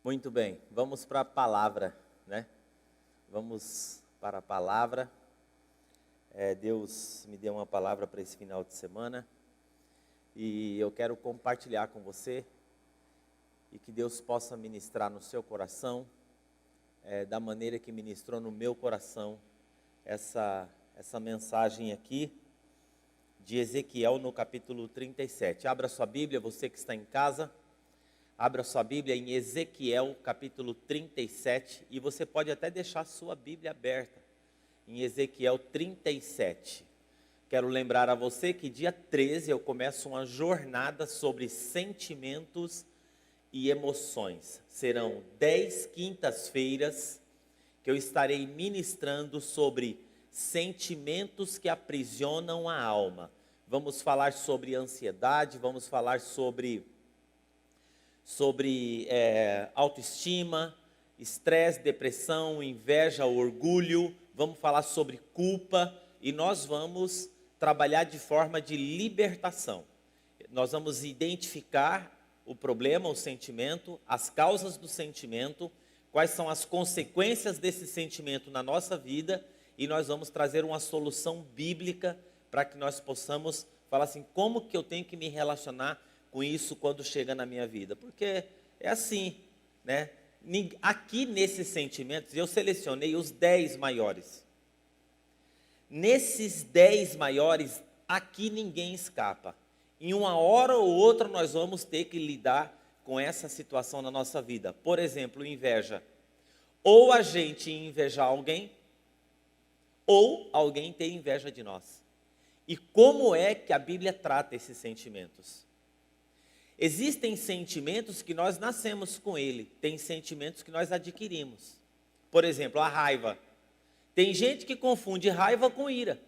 Muito bem, vamos para a palavra, né? Vamos para a palavra. Deus me deu uma palavra para esse final de semana e eu quero compartilhar com você e que Deus possa ministrar no seu coração, da maneira que ministrou no meu coração essa mensagem aqui de Ezequiel no capítulo 37. Abra sua Bíblia, você que está em casa. Abra sua Bíblia em Ezequiel, capítulo 37, e você pode até deixar sua Bíblia aberta, em Ezequiel 37. Quero lembrar a você que dia 13 eu começo uma jornada sobre sentimentos e emoções. Serão 10 quintas-feiras que eu estarei ministrando sobre sentimentos que aprisionam a alma. Vamos falar sobre ansiedade, vamos falar sobre autoestima, estresse, depressão, inveja, orgulho, vamos falar sobre culpa e nós vamos trabalhar de forma de libertação. Nós vamos identificar o problema, o sentimento, as causas do sentimento, quais são as consequências desse sentimento na nossa vida e nós vamos trazer uma solução bíblica para que nós possamos falar assim, como que eu tenho que me relacionar com isso quando chega na minha vida, porque é assim, né? Aqui nesses sentimentos, eu selecionei os 10 maiores. Nesses 10 maiores, aqui ninguém escapa. Em uma hora ou outra nós vamos ter que lidar com essa situação na nossa vida. Por exemplo, inveja. Ou a gente invejar alguém, ou alguém ter inveja de nós. E como é que a Bíblia trata esses sentimentos? Existem sentimentos que nós nascemos com ele, tem sentimentos que nós adquirimos. Por exemplo, a raiva. Tem gente que confunde raiva com ira.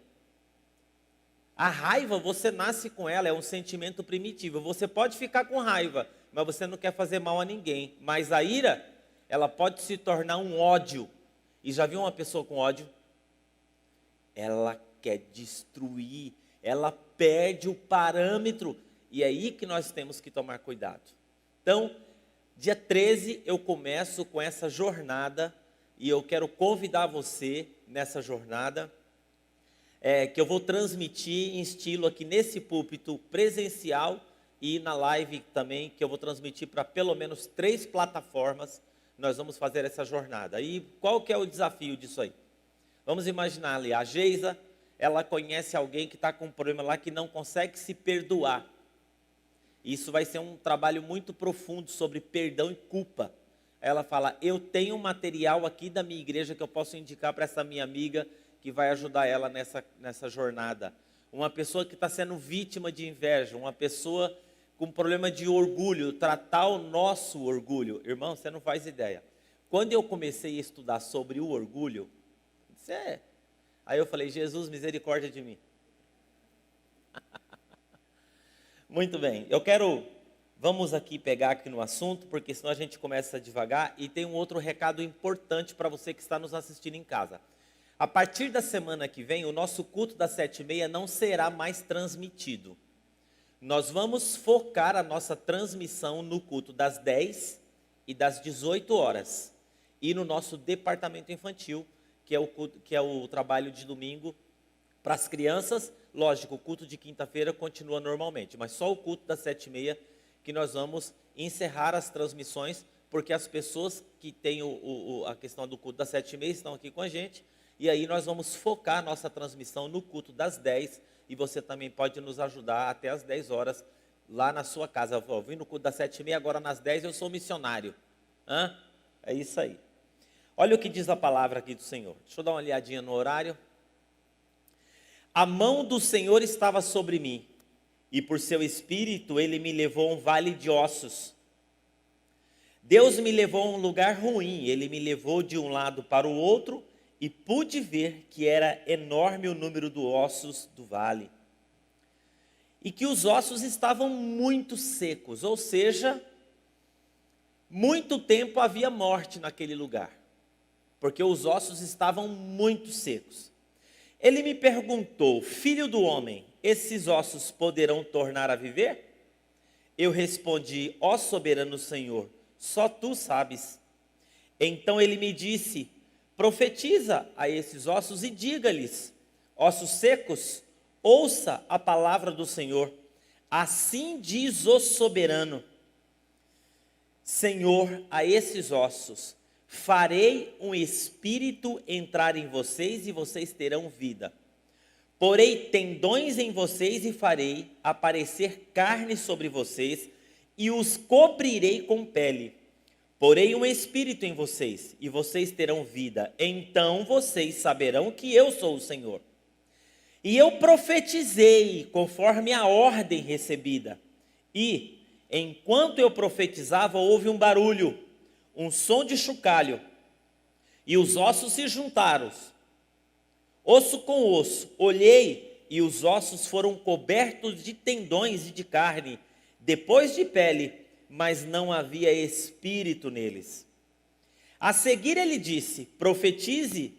A raiva, você nasce com ela, é um sentimento primitivo. Você pode ficar com raiva, mas você não quer fazer mal a ninguém. Mas a ira, ela pode se tornar um ódio. E já viu uma pessoa com ódio? Ela quer destruir, ela perde o parâmetro. E é aí que nós temos que tomar cuidado. Então, dia 13 eu começo com essa jornada e eu quero convidar você nessa jornada, que eu vou transmitir em estilo aqui nesse púlpito presencial e na live também, que eu vou transmitir para pelo menos 3 plataformas, nós vamos fazer essa jornada. E qual que é o desafio disso aí? Vamos imaginar ali, a Geisa, ela conhece alguém que está com um problema lá que não consegue se perdoar. Isso vai ser um trabalho muito profundo sobre perdão e culpa. Ela fala, eu tenho um material aqui da minha igreja que eu posso indicar para essa minha amiga que vai ajudar ela nessa jornada. Uma pessoa que está sendo vítima de inveja, uma pessoa com problema de orgulho, tratar o nosso orgulho. Irmão, você não faz ideia. Quando eu comecei a estudar sobre o orgulho, aí eu falei, Jesus, misericórdia de mim. Muito bem, vamos aqui pegar aqui no assunto, porque senão a gente começa devagar, e tem um outro recado importante para você que está nos assistindo em casa. A partir da semana que vem, o nosso culto das 7h30 não será mais transmitido. Nós vamos focar a nossa transmissão no culto das 10 e das 18 horas, e no nosso departamento infantil, que é o trabalho de domingo para as crianças. Lógico, o culto de quinta-feira continua normalmente, mas só o culto das 7h30 que nós vamos encerrar as transmissões, porque as pessoas que têm a questão do culto das 7h30 estão aqui com a gente, e aí nós vamos focar a nossa transmissão no culto das 10, e você também pode nos ajudar até as 10 horas lá na sua casa. Eu vim no culto das 7h30, agora nas 10 eu sou missionário. É isso aí. Olha o que diz a palavra aqui do Senhor. Deixa eu dar uma olhadinha no horário. A mão do Senhor estava sobre mim, e por seu espírito ele me levou a um vale de ossos. Deus me levou a um lugar ruim, ele me levou de um lado para o outro, e pude ver que era enorme o número de ossos do vale. E que os ossos estavam muito secos, ou seja, muito tempo havia morte naquele lugar, porque os ossos estavam muito secos. Ele me perguntou, filho do homem, esses ossos poderão tornar a viver? Eu respondi, ó soberano Senhor, só tu sabes. Então ele me disse: profetiza a esses ossos e diga-lhes: ossos secos, ouça a palavra do Senhor. Assim diz o soberano Senhor a esses ossos: farei um espírito entrar em vocês e vocês terão vida. Porei tendões em vocês e farei aparecer carne sobre vocês e os cobrirei com pele. Porei um espírito em vocês e vocês terão vida. Então vocês saberão que eu sou o Senhor. E eu profetizei conforme a ordem recebida. E, enquanto eu profetizava, houve um barulho, um som de chocalho. E os ossos se juntaram, osso com osso. Olhei e os ossos foram cobertos de tendões e de carne, depois de pele, mas não havia espírito neles. A seguir ele disse: profetize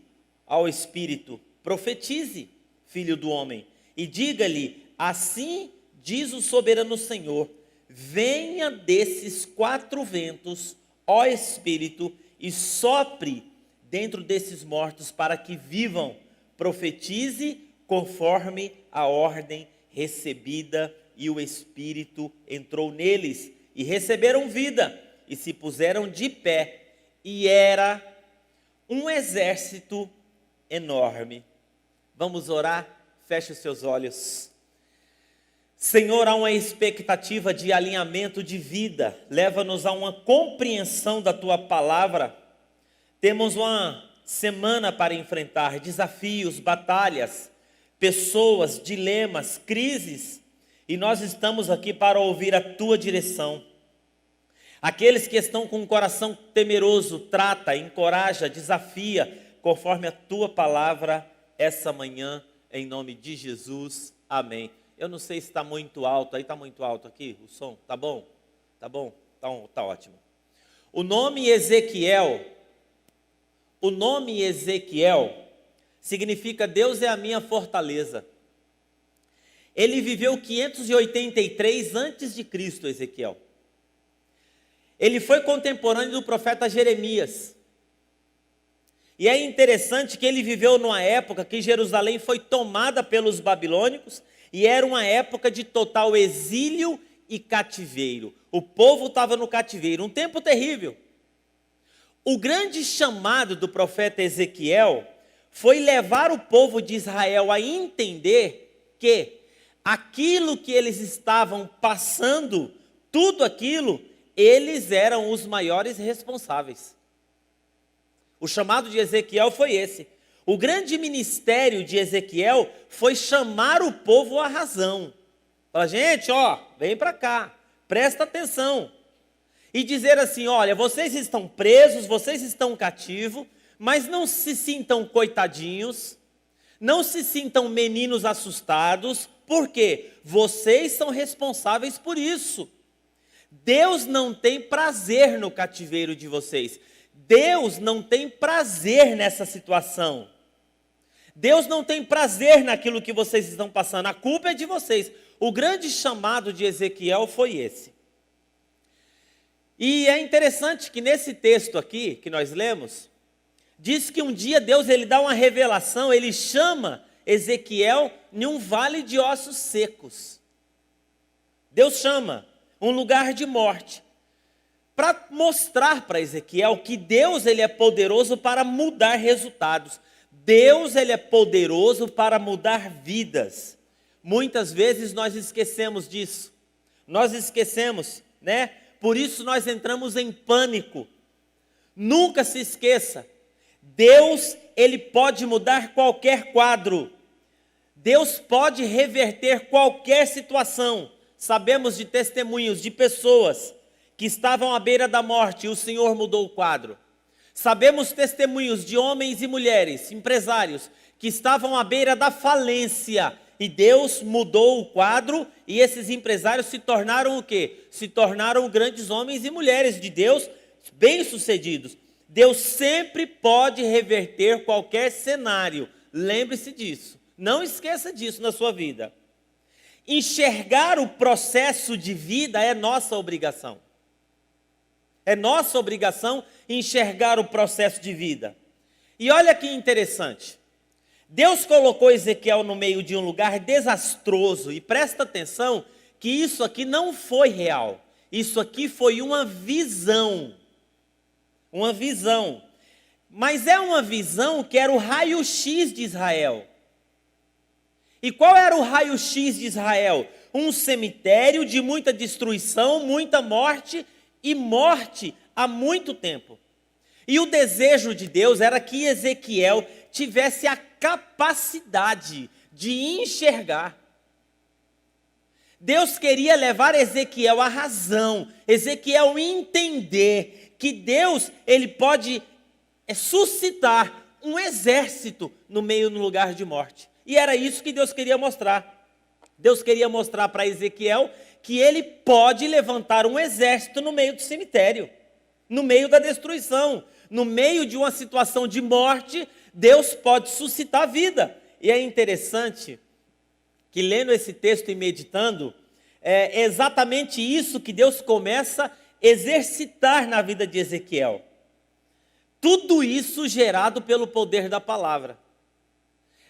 ao espírito, profetize, filho do homem, e diga-lhe: assim diz o soberano Senhor, venha desses quatro ventos, ó espírito, e sopre dentro desses mortos para que vivam. Profetize conforme a ordem recebida, e o espírito entrou neles e receberam vida e se puseram de pé, e era um exército enorme. Vamos orar? Feche os seus olhos. Senhor, há uma expectativa de alinhamento de vida, leva-nos a uma compreensão da Tua palavra. Temos uma semana para enfrentar desafios, batalhas, pessoas, dilemas, crises, e nós estamos aqui para ouvir a Tua direção. Aqueles que estão com o coração temeroso, trata, encoraja, desafia, conforme a Tua palavra, essa manhã, em nome de Jesus, amém. Eu não sei se está muito alto, aí está muito alto aqui, o som, tá bom? Tá bom? Tá ótimo. O nome Ezequiel significa Deus é a minha fortaleza. Ele viveu 583 antes de Cristo, Ezequiel. Ele foi contemporâneo do profeta Jeremias. E é interessante que ele viveu numa época que Jerusalém foi tomada pelos babilônicos e era uma época de total exílio e cativeiro. O povo estava no cativeiro, um tempo terrível. O grande chamado do profeta Ezequiel foi levar o povo de Israel a entender que aquilo que eles estavam passando, tudo aquilo, eles eram os maiores responsáveis. O chamado de Ezequiel foi esse. O grande ministério de Ezequiel foi chamar o povo à razão. Fala, gente, vem para cá, presta atenção. E dizer assim, olha, vocês estão presos, vocês estão cativos, mas não se sintam coitadinhos, não se sintam meninos assustados, porque vocês são responsáveis por isso. Deus não tem prazer no cativeiro de vocês. Deus não tem prazer nessa situação. Deus não tem prazer naquilo que vocês estão passando. A culpa é de vocês. O grande chamado de Ezequiel foi esse. E é interessante que nesse texto aqui, que nós lemos, diz que um dia Deus ele dá uma revelação, ele chama Ezequiel em um vale de ossos secos. Deus chama um lugar de morte, para mostrar para Ezequiel que Deus ele é poderoso para mudar resultados. Deus ele é poderoso para mudar vidas. Muitas vezes nós esquecemos disso. Nós esquecemos, né? Por isso nós entramos em pânico. Nunca se esqueça. Deus ele pode mudar qualquer quadro. Deus pode reverter qualquer situação. Sabemos de testemunhos de pessoas que estavam à beira da morte e o Senhor mudou o quadro. Sabemos testemunhos de homens e mulheres, empresários, que estavam à beira da falência e Deus mudou o quadro e esses empresários se tornaram o quê? Se tornaram grandes homens e mulheres de Deus, bem-sucedidos. Deus sempre pode reverter qualquer cenário. Lembre-se disso. Não esqueça disso na sua vida. Enxergar o processo de vida é nossa obrigação. É nossa obrigação enxergar o processo de vida. E olha que interessante. Deus colocou Ezequiel no meio de um lugar desastroso. E presta atenção que isso aqui não foi real. Isso aqui foi uma visão. Uma visão. Mas é uma visão que era o raio-x de Israel. E qual era o raio-x de Israel? Um cemitério de muita destruição, muita morte e morte há muito tempo. E o desejo de Deus era que Ezequiel tivesse a capacidade de enxergar. Deus queria levar Ezequiel à razão, Ezequiel entender que Deus, ele pode suscitar um exército no lugar de morte. E era isso que Deus queria mostrar. Deus queria mostrar para Ezequiel que ele pode levantar um exército no meio do cemitério, no meio da destruição, no meio de uma situação de morte, Deus pode suscitar vida. E é interessante que lendo esse texto e meditando, é exatamente isso que Deus começa a exercitar na vida de Ezequiel. Tudo isso gerado pelo poder da palavra.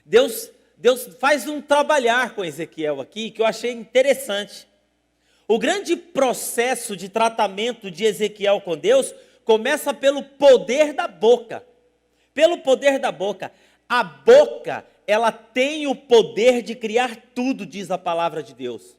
Deus faz um trabalhar com Ezequiel aqui, que eu achei interessante. O grande processo de tratamento de Ezequiel com Deus começa pelo poder da boca. Pelo poder da boca. A boca, ela tem o poder de criar tudo, diz a palavra de Deus.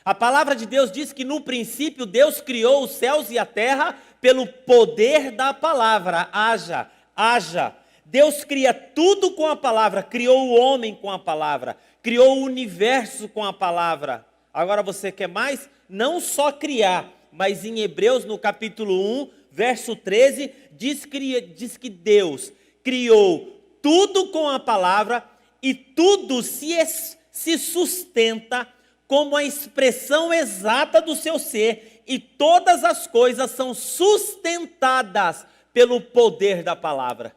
A palavra de Deus diz que no princípio Deus criou os céus e a terra pelo poder da palavra. Haja, haja. Deus cria tudo com a palavra, criou o homem com a palavra, criou o universo com a palavra. Agora você quer mais? Não só criar, mas em Hebreus, no capítulo 1, verso 13, diz que Deus criou tudo com a palavra e tudo se sustenta como a expressão exata do seu ser, e todas as coisas são sustentadas pelo poder da palavra.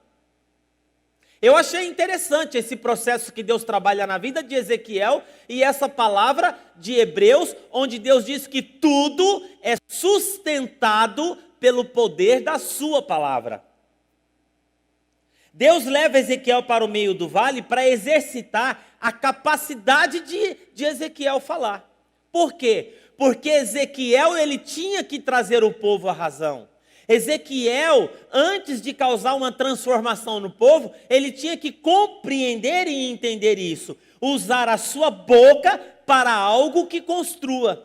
Eu achei interessante esse processo que Deus trabalha na vida de Ezequiel e essa palavra de Hebreus, onde Deus diz que tudo é sustentado pelo poder da sua palavra. Deus leva Ezequiel para o meio do vale para exercitar a capacidade de Ezequiel falar. Por quê? Porque Ezequiel, ele tinha que trazer o povo à razão. Ezequiel, antes de causar uma transformação no povo, ele tinha que compreender e entender isso. Usar a sua boca para algo que construa.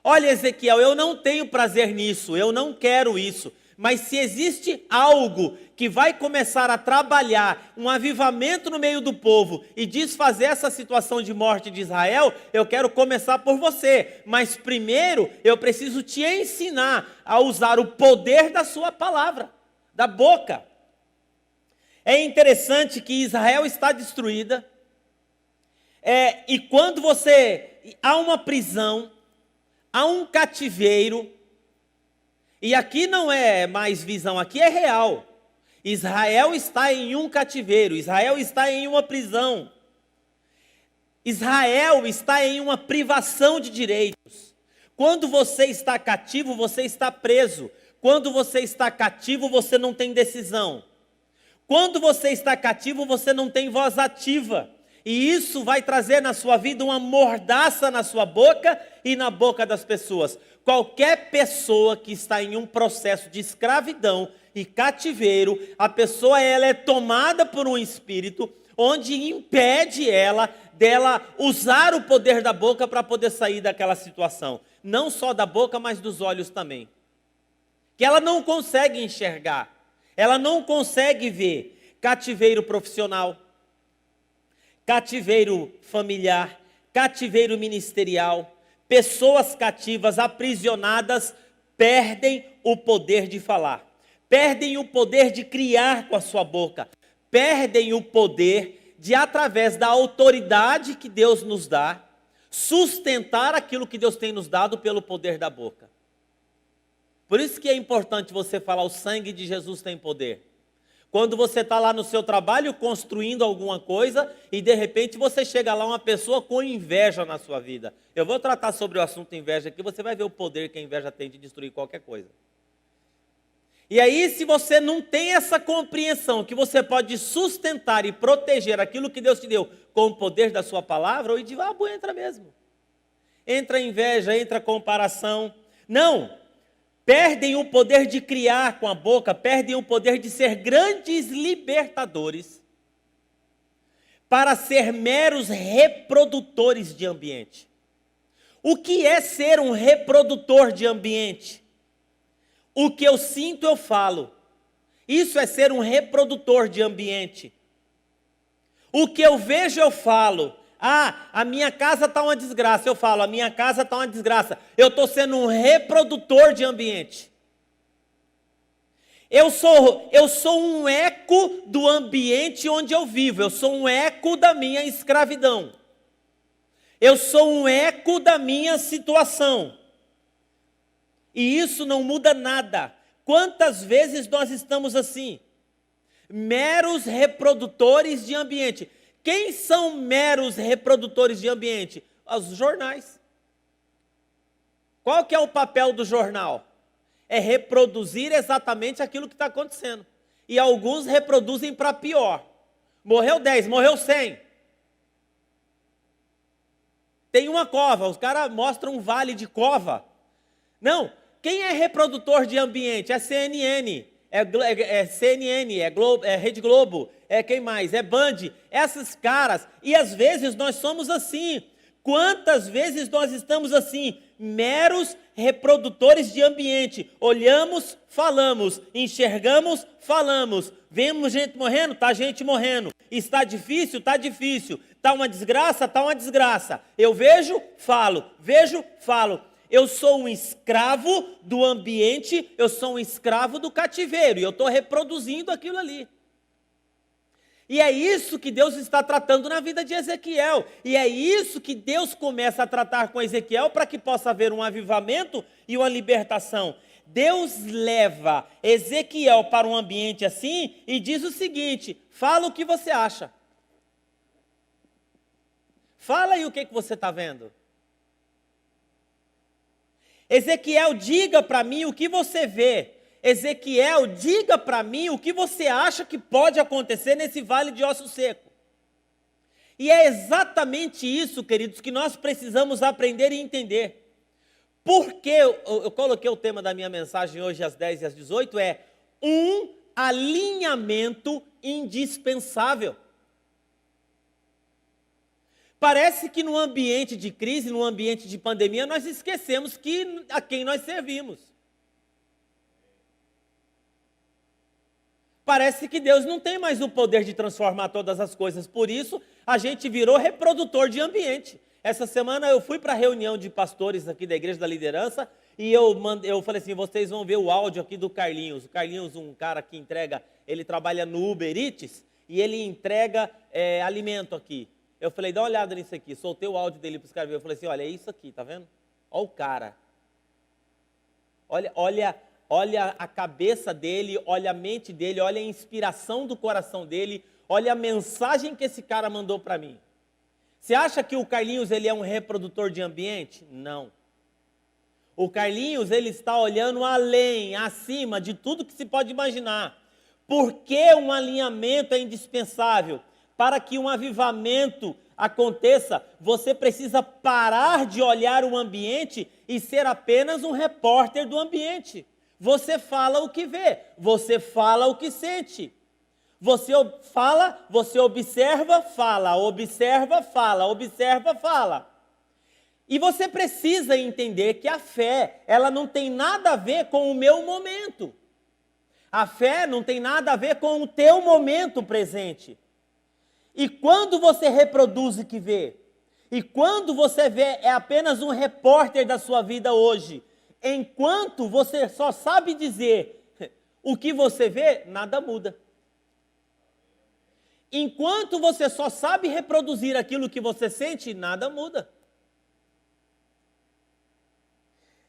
Olha, Ezequiel, eu não tenho prazer nisso, eu não quero isso. Mas se existe algo que vai começar a trabalhar um avivamento no meio do povo e desfazer essa situação de morte de Israel, eu quero começar por você. Mas primeiro eu preciso te ensinar a usar o poder da sua palavra, da boca. É interessante que Israel está destruída. E quando há uma prisão, há um cativeiro. E aqui não é mais visão, aqui é real. Israel está em um cativeiro, Israel está em uma prisão. Israel está em uma privação de direitos. Quando você está cativo, você está preso. Quando você está cativo, você não tem decisão. Quando você está cativo, você não tem voz ativa. E isso vai trazer na sua vida uma mordaça na sua boca e na boca das pessoas. Qualquer pessoa que está em um processo de escravidão e cativeiro, a pessoa ela é tomada por um espírito onde impede dela usar o poder da boca para poder sair daquela situação. Não só da boca, mas dos olhos também. Que ela não consegue enxergar, ela não consegue ver. Cativeiro profissional, cativeiro familiar, cativeiro ministerial. Pessoas cativas, aprisionadas, perdem o poder de falar, perdem o poder de criar com a sua boca, perdem o poder de, através da autoridade que Deus nos dá, sustentar aquilo que Deus tem nos dado pelo poder da boca. Por isso que é importante você falar, o sangue de Jesus tem poder. Quando você está lá no seu trabalho construindo alguma coisa e de repente você chega lá uma pessoa com inveja na sua vida. Eu vou tratar sobre o assunto inveja aqui, você vai ver o poder que a inveja tem de destruir qualquer coisa. E aí, se você não tem essa compreensão que você pode sustentar e proteger aquilo que Deus te deu com o poder da sua palavra, o diabo entra mesmo. Entra a inveja, entra a comparação. Não, perdem o poder de criar com a boca, perdem o poder de ser grandes libertadores para ser meros reprodutores de ambiente. O que é ser um reprodutor de ambiente? O que eu sinto, eu falo. Isso é ser um reprodutor de ambiente. O que eu vejo, eu falo. Ah, a minha casa está uma desgraça. Eu falo, a minha casa está uma desgraça. Eu estou sendo um reprodutor de ambiente. Eu sou um eco do ambiente onde eu vivo. Eu sou um eco da minha escravidão. Eu sou um eco da minha situação. E isso não muda nada. Quantas vezes nós estamos assim? Meros reprodutores de ambiente. Quem são meros reprodutores de ambiente? Os jornais. Qual que é o papel do jornal? É reproduzir exatamente aquilo que está acontecendo. E alguns reproduzem para pior. Morreu 10, morreu 100. Tem uma cova, os caras mostram um vale de cova. Não, quem é reprodutor de ambiente? É CNN, CNN, é Rede Globo, é quem mais? É Band, essas caras. E às vezes nós somos assim. Quantas vezes nós estamos assim? Meros reprodutores de ambiente. Olhamos, falamos, enxergamos, falamos. Vemos gente morrendo? Está gente morrendo. Está difícil? Está difícil. Está uma desgraça? Está uma desgraça. Eu vejo, falo. Vejo, falo. Eu sou um escravo do ambiente, eu sou um escravo do cativeiro, e eu estou reproduzindo aquilo ali. E é isso que Deus está tratando na vida de Ezequiel, e é isso que Deus começa a tratar com Ezequiel para que possa haver um avivamento e uma libertação. Deus leva Ezequiel para um ambiente assim e diz o seguinte: fala o que você acha. Fala aí o que você está vendo. Ezequiel, diga para mim o que você vê. Ezequiel, diga para mim o que você acha que pode acontecer nesse vale de osso seco. E é exatamente isso, queridos, que nós precisamos aprender e entender. Porque eu coloquei o tema da minha mensagem hoje às 10 e às 18, é um alinhamento indispensável. Parece que no ambiente de crise, no ambiente de pandemia, nós esquecemos a quem nós servimos. Parece que Deus não tem mais o poder de transformar todas as coisas, por isso a gente virou reprodutor de ambiente. Essa semana eu fui para a reunião de pastores aqui da Igreja da Liderança e eu falei assim, vocês vão ver o áudio aqui do Carlinhos. O Carlinhos, um cara que entrega, ele trabalha no Uber Eats e ele entrega alimento aqui. Eu falei, dá uma olhada nisso aqui. Soltei o áudio dele para os caras verem. Eu falei assim, olha, é isso aqui, tá vendo? Olha o cara. Olha a cabeça dele, olha a mente dele, olha a inspiração do coração dele, olha a mensagem que esse cara mandou para mim. Você acha que o Carlinhos ele é um reprodutor de ambiente? Não. O Carlinhos ele está olhando além, acima de tudo que se pode imaginar. Por que um alinhamento é indispensável? Para que um avivamento aconteça, você precisa parar de olhar o ambiente e ser apenas um repórter do ambiente. Você fala o que vê, você fala o que sente. Você fala, você observa, fala, observa, fala, observa, fala. E você precisa entender que a fé, ela não tem nada a ver com o meu momento. A fé não tem nada a ver com o teu momento presente. E quando você reproduz o que vê, e quando você vê é apenas um repórter da sua vida hoje, enquanto você só sabe dizer o que você vê, nada muda. Enquanto você só sabe reproduzir aquilo que você sente, nada muda.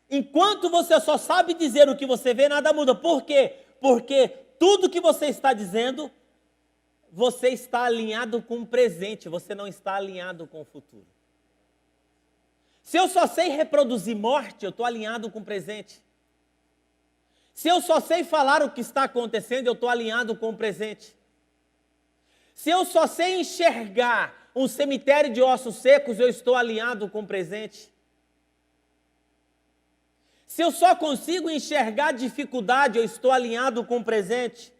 Enquanto você só sabe dizer o que você vê, nada muda. Por quê? Porque tudo que você está dizendo, você está alinhado com o presente, você não está alinhado com o futuro. Se eu só sei reproduzir morte, eu estou alinhado com o presente. Se eu só sei falar o que está acontecendo, eu estou alinhado com o presente. Se eu só sei enxergar um cemitério de ossos secos, eu estou alinhado com o presente. Se eu só consigo enxergar dificuldade, eu estou alinhado com o presente.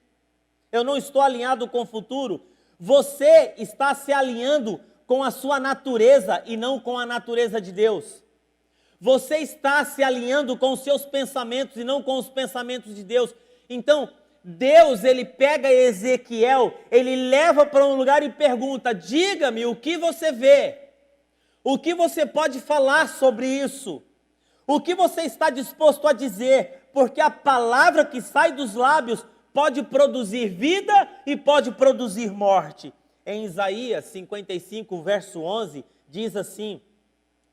Eu não estou alinhado com o futuro. Você está se alinhando com a sua natureza e não com a natureza de Deus. Você está se alinhando com os seus pensamentos e não com os pensamentos de Deus. Então, Deus, ele pega Ezequiel, ele leva para um lugar e pergunta: diga-me o que você vê, o que você pode falar sobre isso, o que você está disposto a dizer, porque a palavra que sai dos lábios pode produzir vida e pode produzir morte. Em Isaías 55, verso 11, diz assim,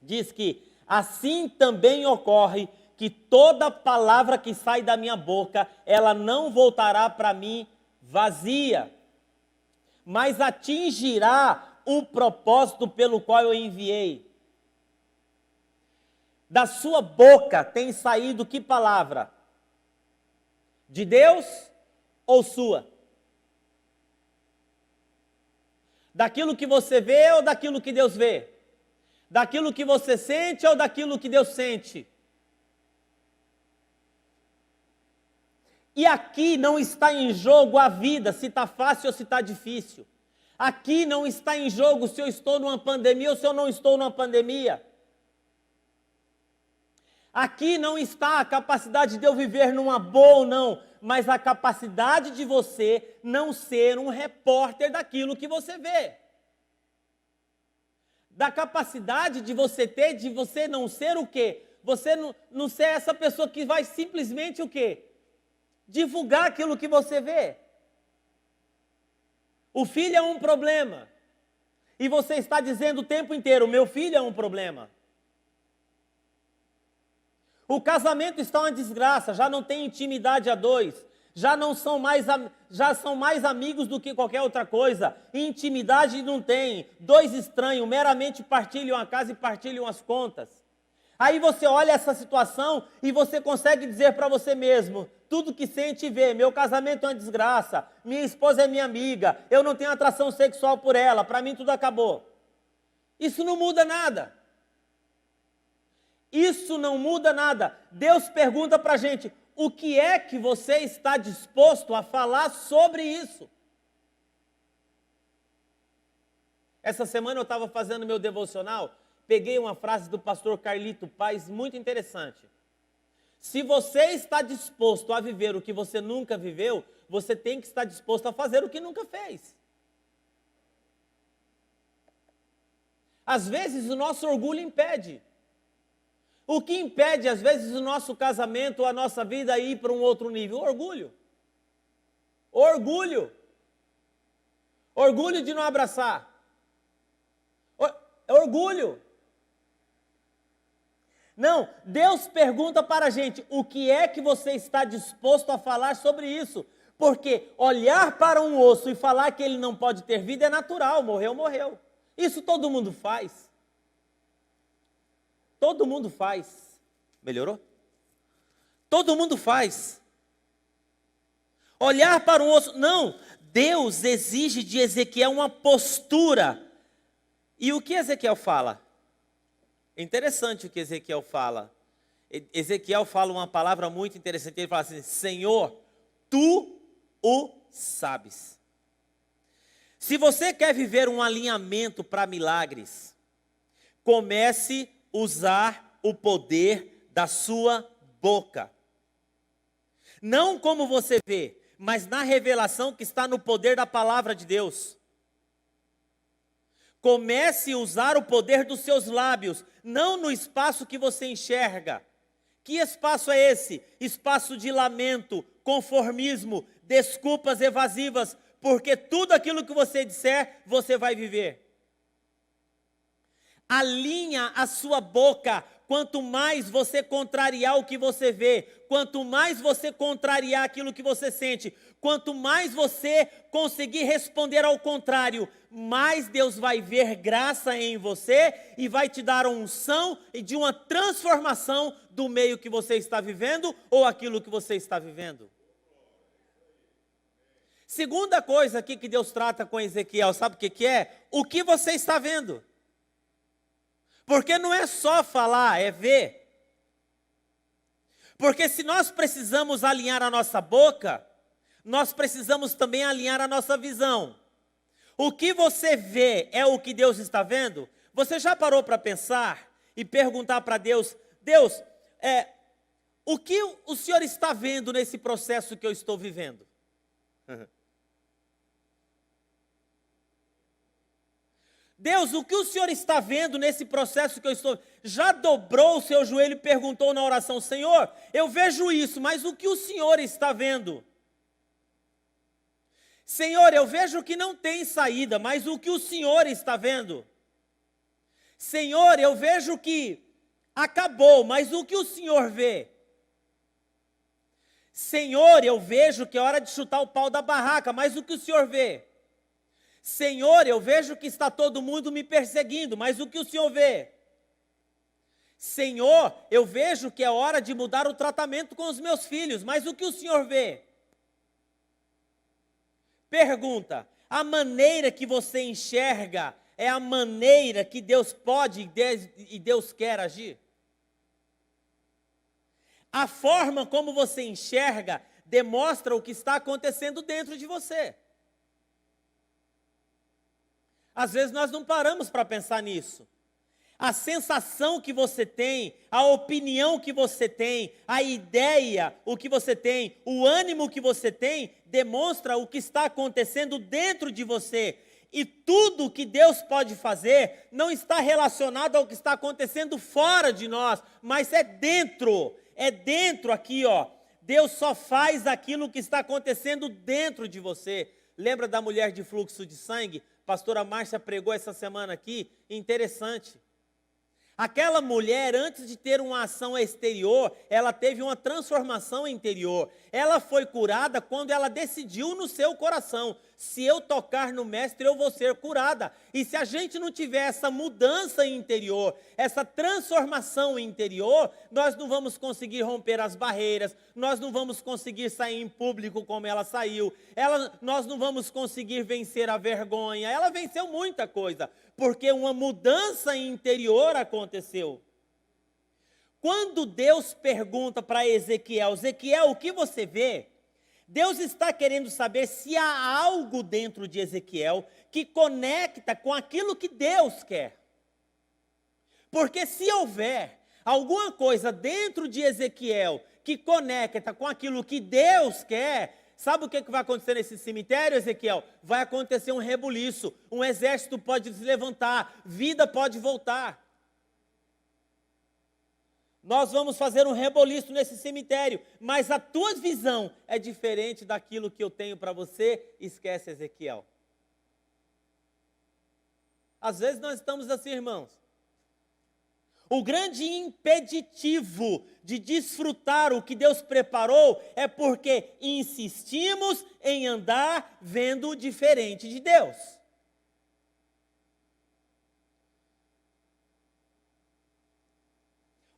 diz que assim também ocorre que toda palavra que sai da minha boca, ela não voltará para mim vazia, mas atingirá o propósito pelo qual eu enviei. Da sua boca tem saído que palavra? De Deus ou sua? Daquilo que você vê ou daquilo que Deus vê? Daquilo que você sente ou daquilo que Deus sente? E aqui não está em jogo a vida, se está fácil ou se está difícil. Aqui não está em jogo se eu estou numa pandemia ou se eu não estou numa pandemia. Aqui não está a capacidade de eu viver numa boa ou não, mas a capacidade de você não ser um repórter daquilo que você vê. Da capacidade de você ter, de você não ser o quê? Você não ser essa pessoa que vai simplesmente o quê? Divulgar aquilo que você vê. O filho é um problema. E você está dizendo o tempo inteiro: meu filho é um problema. O casamento está uma desgraça, já não tem intimidade a dois, já são mais amigos do que qualquer outra coisa, intimidade não tem, dois estranhos meramente partilham a casa e partilham as contas. Aí você olha essa situação e você consegue dizer para você mesmo, tudo que sente e vê: meu casamento é uma desgraça, minha esposa é minha amiga, eu não tenho atração sexual por ela, para mim tudo acabou. Isso não muda nada. Isso não muda nada. Deus pergunta para a gente: o que é que você está disposto a falar sobre isso? Essa semana eu estava fazendo meu devocional, peguei uma frase do pastor Carlito Paz, muito interessante. Se você está disposto a viver o que você nunca viveu, você tem que estar disposto a fazer o que nunca fez. Às vezes o nosso orgulho impede. O que impede, às vezes, o nosso casamento, a nossa vida a ir para um outro nível? Orgulho. Orgulho. Orgulho de não abraçar. Orgulho. Não, Deus pergunta para a gente: o que é que você está disposto a falar sobre isso? Porque olhar para um osso e falar que ele não pode ter vida é natural, morreu, morreu. Isso todo mundo faz. Todo mundo faz. Melhorou? Todo mundo faz. Olhar para um osso. Não, Deus exige de Ezequiel uma postura. E o que Ezequiel fala? É interessante o que Ezequiel fala. Ezequiel fala uma palavra muito interessante. Ele fala assim: Senhor, tu o sabes. Se você quer viver um alinhamento para milagres, comece a usar o poder da sua boca. Não como você vê, mas na revelação que está no poder da palavra de Deus. Comece a usar o poder dos seus lábios, não no espaço que você enxerga. Que espaço é esse? Espaço de lamento, conformismo, desculpas evasivas, porque tudo aquilo que você disser, você vai viver. Alinha a sua boca quanto mais você contrariar o que você vê, quanto mais você contrariar aquilo que você sente, quanto mais você conseguir responder ao contrário, mais Deus vai ver graça em você e vai te dar a unção e de uma transformação do meio que você está vivendo ou aquilo que você está vivendo. Segunda coisa aqui que Deus trata com Ezequiel, sabe o que é? O que você está vendo. Porque não é só falar, é ver. Porque se nós precisamos alinhar a nossa boca, nós precisamos também alinhar a nossa visão. O que você vê é o que Deus está vendo? Você já parou para pensar e perguntar para Deus, Deus, o que o Senhor está vendo nesse processo que eu estou vivendo? Deus, o que o Senhor está vendo nesse processo que eu estou... Já dobrou o seu joelho e perguntou na oração, Senhor, eu vejo isso, mas o que o Senhor está vendo? Senhor, eu vejo que não tem saída, mas o que o Senhor está vendo? Senhor, eu vejo que acabou, mas o que o Senhor vê? Senhor, eu vejo que é hora de chutar o pau da barraca, mas o que o Senhor vê? Senhor, eu vejo que está todo mundo me perseguindo, mas o que o Senhor vê? Senhor, eu vejo que é hora de mudar o tratamento com os meus filhos, mas o que o Senhor vê? Pergunta, a maneira que você enxerga é a maneira que Deus pode e Deus quer agir? A forma como você enxerga demonstra o que está acontecendo dentro de você. Às vezes nós não paramos para pensar nisso. A sensação que você tem, a opinião que você tem, a ideia, o que você tem, o ânimo que você tem, demonstra o que está acontecendo dentro de você. E tudo que Deus pode fazer não está relacionado ao que está acontecendo fora de nós, mas é dentro aqui, ó. Deus só faz aquilo que está acontecendo dentro de você. Lembra da mulher de fluxo de sangue? Pastora Márcia pregou essa semana aqui, interessante. Aquela mulher, antes de ter uma ação exterior, ela teve uma transformação interior. Ela foi curada quando ela decidiu no seu coração, se eu tocar no mestre, eu vou ser curada. E se a gente não tiver essa mudança interior, essa transformação interior, nós não vamos conseguir romper as barreiras, nós não vamos conseguir sair em público como ela saiu, nós não vamos conseguir vencer a vergonha. Ela venceu muita coisa, porque uma mudança interior aconteceu. Quando Deus pergunta para Ezequiel, Ezequiel, o que você vê? Deus está querendo saber se há algo dentro de Ezequiel que conecta com aquilo que Deus quer. Porque se houver alguma coisa dentro de Ezequiel que conecta com aquilo que Deus quer, sabe o que vai acontecer nesse cemitério, Ezequiel? Vai acontecer um rebuliço, um exército pode se levantar, vida pode voltar. Nós vamos fazer um reboliço nesse cemitério, mas a tua visão é diferente daquilo que eu tenho para você. Esquece, Ezequiel. Às vezes nós estamos assim, irmãos. O grande impeditivo de desfrutar o que Deus preparou é porque insistimos em andar vendo diferente de Deus.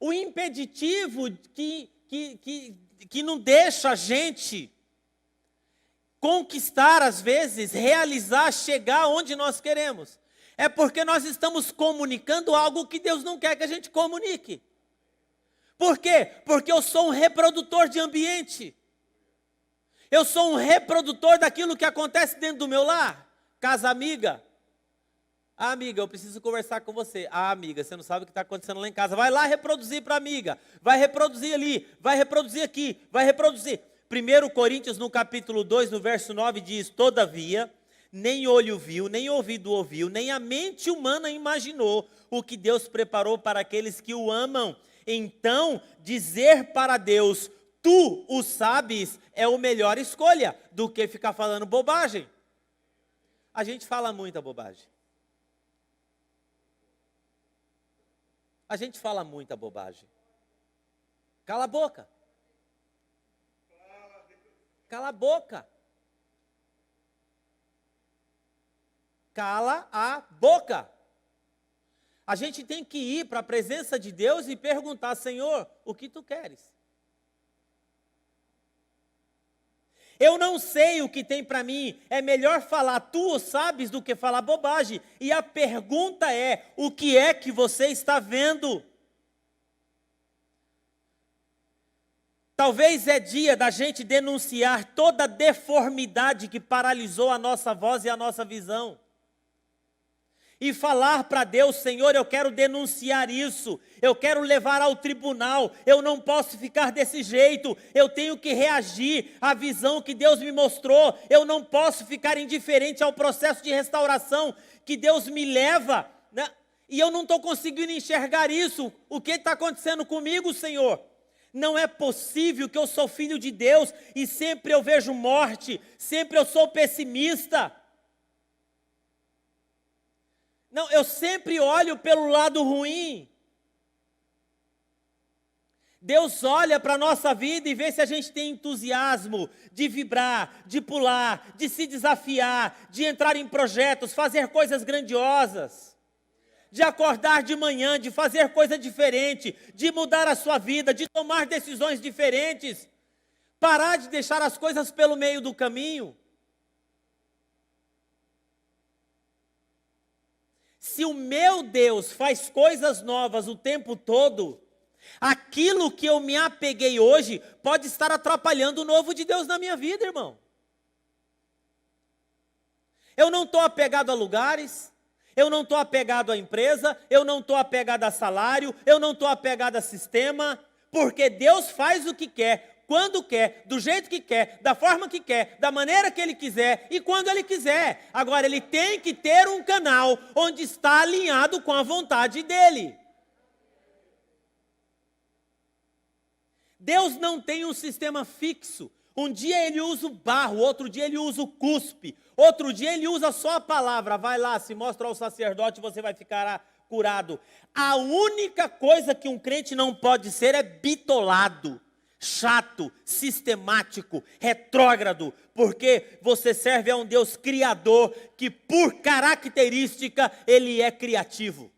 O impeditivo que não deixa a gente conquistar, às vezes, realizar, chegar onde nós queremos, é porque nós estamos comunicando algo que Deus não quer que a gente comunique. Por quê? Porque eu sou um reprodutor de ambiente. Eu sou um reprodutor daquilo que acontece dentro do meu lar. Casa amiga. Ah, amiga, eu preciso conversar com você. Ah, amiga, você não sabe o que está acontecendo lá em casa. Vai lá reproduzir para a amiga. Vai reproduzir ali. Vai reproduzir aqui. Vai reproduzir. 1 Coríntios, no capítulo 2, no verso 9, diz: Todavia, nem olho viu, nem ouvido ouviu, nem a mente humana imaginou o que Deus preparou para aqueles que o amam. Então, dizer para Deus, tu o sabes, é a melhor escolha do que ficar falando bobagem. A gente fala muita bobagem. A gente fala muita bobagem. Cala a boca. Cala a boca. Cala a boca. A gente tem que ir para a presença de Deus e perguntar: Senhor, o que tu queres? Eu não sei o que tem para mim, é melhor falar tu o sabes do que falar bobagem. E a pergunta é: o que é que você está vendo? Talvez é dia da gente denunciar toda a deformidade que paralisou a nossa voz e a nossa visão. E falar para Deus: Senhor, eu quero denunciar isso, eu quero levar ao tribunal, eu não posso ficar desse jeito, eu tenho que reagir à visão que Deus me mostrou, eu não posso ficar indiferente ao processo de restauração que Deus me leva, né? E eu não estou conseguindo enxergar isso. O que está acontecendo comigo, Senhor? Não é possível que eu sou filho de Deus e sempre eu vejo morte, sempre eu sou pessimista. Não, eu sempre olho pelo lado ruim. Deus olha para a nossa vida e vê se a gente tem entusiasmo de vibrar, de pular, de se desafiar, de entrar em projetos, fazer coisas grandiosas, de acordar de manhã, de fazer coisa diferente, de mudar a sua vida, de tomar decisões diferentes, parar de deixar as coisas pelo meio do caminho. Se o meu Deus faz coisas novas o tempo todo, aquilo que eu me apeguei hoje pode estar atrapalhando o novo de Deus na minha vida, irmão. Eu não estou apegado a lugares, eu não estou apegado à empresa, eu não estou apegado a salário, eu não estou apegado a sistema, porque Deus faz o que quer, quando quer, do jeito que quer, da forma que quer, da maneira que Ele quiser e quando Ele quiser. Agora, Ele tem que ter um canal onde está alinhado com a vontade dEle. Deus não tem um sistema fixo. Um dia Ele usa o barro, outro dia Ele usa o cuspe, outro dia Ele usa só a palavra. Vai lá, se mostra ao sacerdote, você vai ficar curado. A única coisa que um crente não pode ser é bitolado, chato, sistemático, retrógrado, porque você serve a um Deus criador que, por característica, Ele é criativo.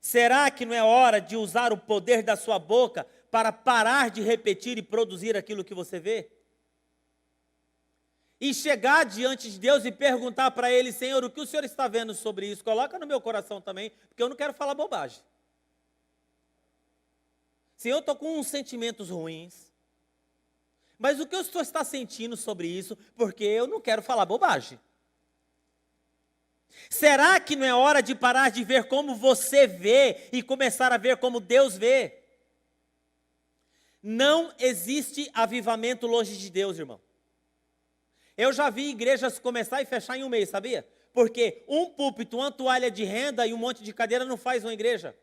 Será que não é hora de usar o poder da sua boca para parar de repetir e produzir aquilo que você vê? E chegar diante de Deus e perguntar para Ele: Senhor, o que o Senhor está vendo sobre isso? Coloca no meu coração também, porque eu não quero falar bobagem. Senhor, eu estou com uns sentimentos ruins, mas o que o Senhor está sentindo sobre isso? Porque eu não quero falar bobagem. Será que não é hora de parar de ver como você vê e começar a ver como Deus vê? Não existe avivamento longe de Deus, irmão. Eu já vi igrejas começar e fechar em um mês, sabia? Porque um púlpito, uma toalha de renda e um monte de cadeira não faz uma igreja.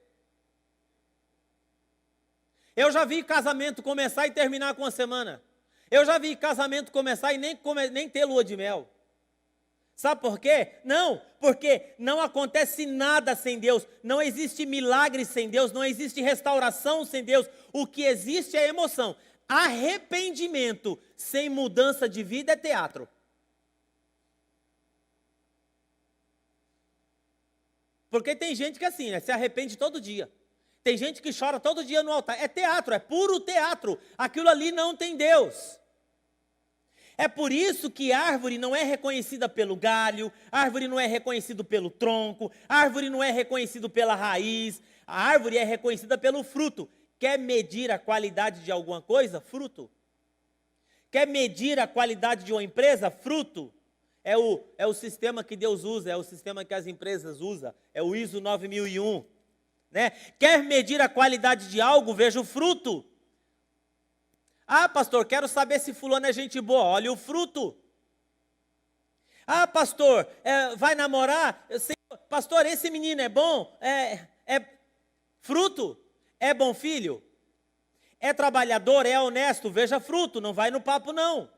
Eu já vi casamento começar e terminar com uma semana. Eu já vi casamento começar e nem ter lua de mel. Sabe por quê? Não, porque não acontece nada sem Deus. Não existe milagre sem Deus. Não existe restauração sem Deus. O que existe é emoção. Arrependimento sem mudança de vida é teatro. Porque tem gente que assim, né, se arrepende todo dia. Tem gente que chora todo dia no altar. É teatro, é puro teatro. Aquilo ali não tem Deus. É por isso que árvore não é reconhecida pelo galho, árvore não é reconhecido pelo tronco, árvore não é reconhecido pela raiz, a árvore é reconhecida pelo fruto. Quer medir a qualidade de alguma coisa? Fruto. Quer medir a qualidade de uma empresa? Fruto. É o sistema que Deus usa, é o sistema que as empresas usam, é o ISO 9001. Né? Quer medir a qualidade de algo? Veja o fruto. Ah, pastor, quero saber se fulano é gente boa. Olha o fruto. Ah, pastor, vai namorar? Pastor, esse menino é bom? É fruto. É bom filho? É trabalhador? É honesto? Veja fruto, não vai no papo não.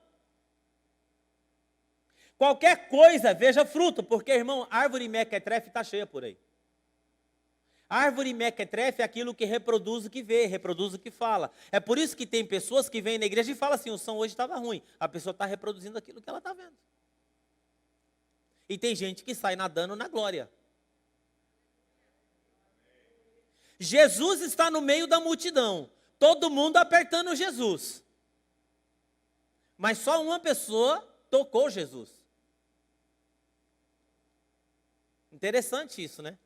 Qualquer coisa, veja fruto, porque, irmão, árvore mequetrefe está cheia por aí. Árvore mequetrefe é aquilo que reproduz o que vê, reproduz o que fala. É por isso que tem pessoas que vêm na igreja e falam assim, o som hoje estava ruim. A pessoa está reproduzindo aquilo que ela está vendo. E tem gente que sai nadando na glória. Jesus está no meio da multidão. Todo mundo apertando Jesus. Mas só uma pessoa tocou Jesus. Interessante isso, né?